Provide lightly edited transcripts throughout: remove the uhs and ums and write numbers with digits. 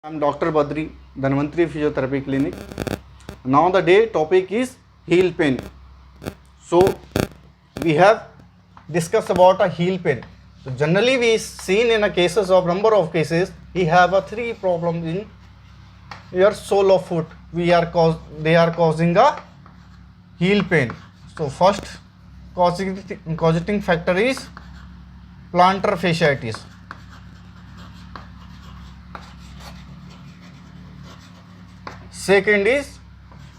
I'm Dr. Badri, Dhanvantri Physiotherapy Clinic. Now the day topic is heel pain. So we have discussed about a heel pain. So generally we seen in a cases of number of cases we have a three problems in your sole of foot. They are causing a heel pain. So first causating factor is plantar fasciitis. Second is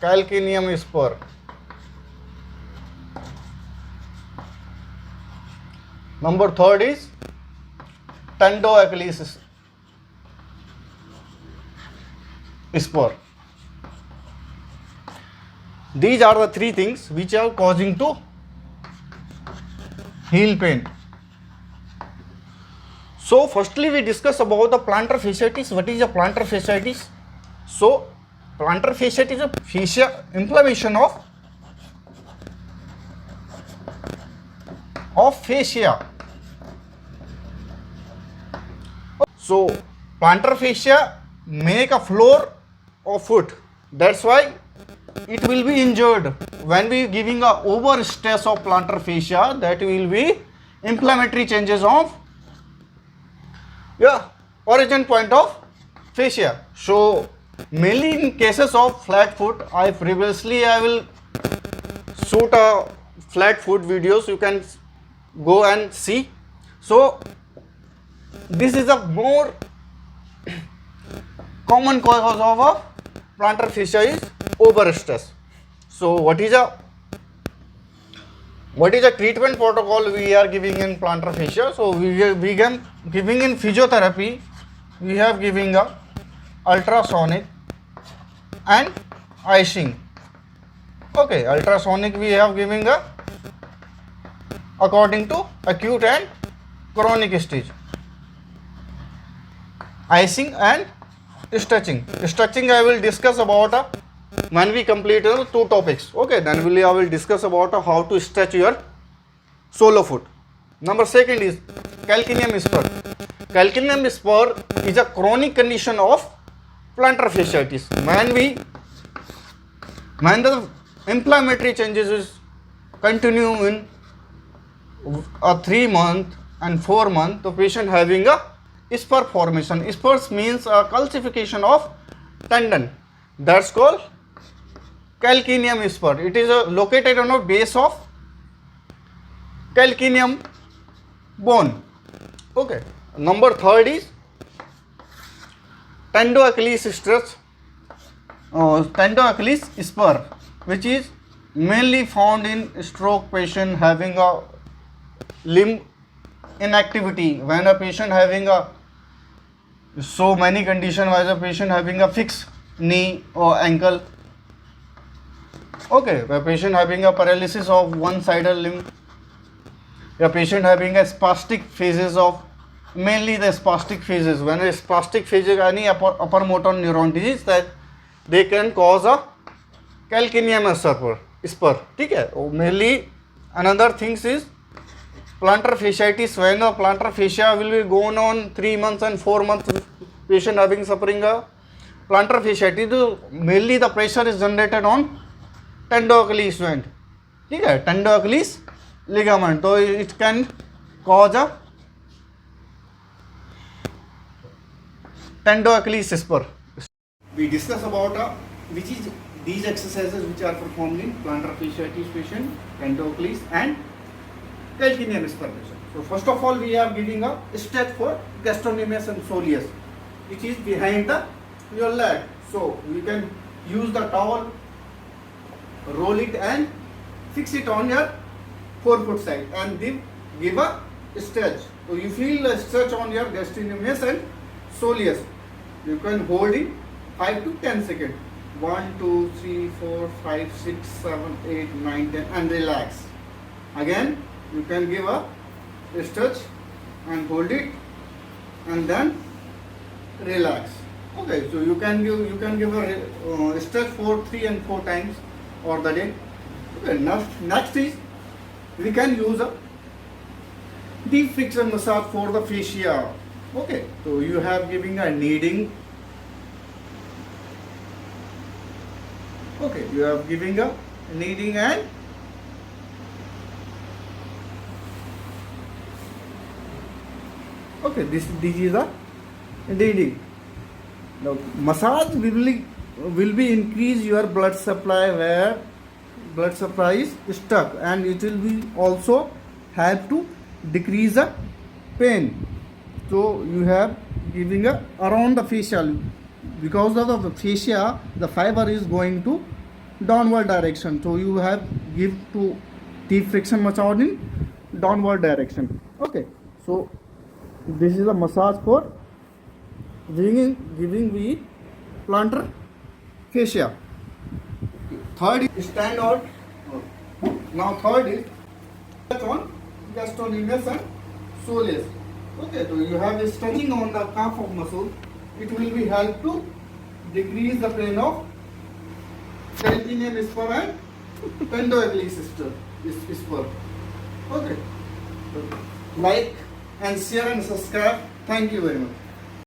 calcaneum spur. Number third is tendo Achilles spur. These are the three things which are causing to heel pain. So firstly we discuss about the plantar fasciitis. What is a plantar fasciitis? So plantar fasciitis is a fascia inflammation of fascia. So plantar fascia make a floor of foot. That's why it will be injured when we giving a over stress of plantar fascia. That will be inflammatory changes of origin point of fascia. So mainly in cases of flat foot, I will shoot a flat foot videos, you can go and see. So this is a more common cause of a plantar fascia is over stress. So what is a treatment protocol we are giving in plantar fascia? So we can giving in physiotherapy, we have giving a ultrasonic and icing. Okay, ultrasonic we have giving a according to acute and chronic stage. Icing and stretching. Stretching I will discuss about when we complete two topics. Okay, then I will discuss about how to stretch your sole of foot. Number second is calcaneum spur. Calcaneum spur is a chronic condition of plantar fasciitis. When the inflammatory changes is continue in 3 months and 4 months, the patient having a spur formation. Spurs means a calcification of tendon. That's called calcaneum spur. It is located on the base of calcaneum bone. Okay. Number third is tendo Achilles stress, tendo Achilles spur, which is mainly found in stroke patient having a limb inactivity. When a patient having a so many condition, as a patient having a fixed knee or ankle. Okay, a patient having a paralysis of one sided limb, a patient having a spastic phases of mainly the spastic phases. When a spastic phases any upper motor neuron disease, that they can cause a calcaneum spur. Okay, mainly another things is plantar fasciitis. When the plantar fascia will be going on 3 months and 4 months, patient having suffering a plantar fasciitis, mainly the pressure is generated on tendo Achilles joint. Okay, tendo Achilles ligament. So it can cause a tendo Achilles spur. We discuss about which is these exercises which are performed in plantar fasciitis patient, tendo Achilles and calcaneum spur patient. So first of all we are giving a stretch for gastrocnemius and soleus, which is behind your leg. So you can use the towel, roll it and fix it on your forefoot side and give a stretch. So you feel a stretch on your gastrocnemius and soleus. You can hold it 5 to 10 seconds. 1, 2, 3, 4, 5, 6, 7, 8, 9, 10 and relax. Again you can give a stretch and hold it and then relax. Okay, so you can give a stretch for 3 and 4 times or the day. Okay, next is we can use a deep friction massage for the fascia. Okay, so you have giving a kneading Okay, you are giving a kneading and okay, this is a kneading. Now massage will be increase your blood supply where blood supply is stuck, and it will be also help to decrease the pain. So you have giving a around the facial, because of the fascia the fiber is going to downward direction, so you have give to deep friction massage in downward direction. Okay, so this is a massage for giving the plantar fascia. Third is stand out. Now third is on gastrocnemius and soleus. Okay, so you have a stretching on the calf of muscle. It will be help to decrease the pain of calcaneum spur and pendoeglic spur. Okay, like and share and subscribe. Thank you very much.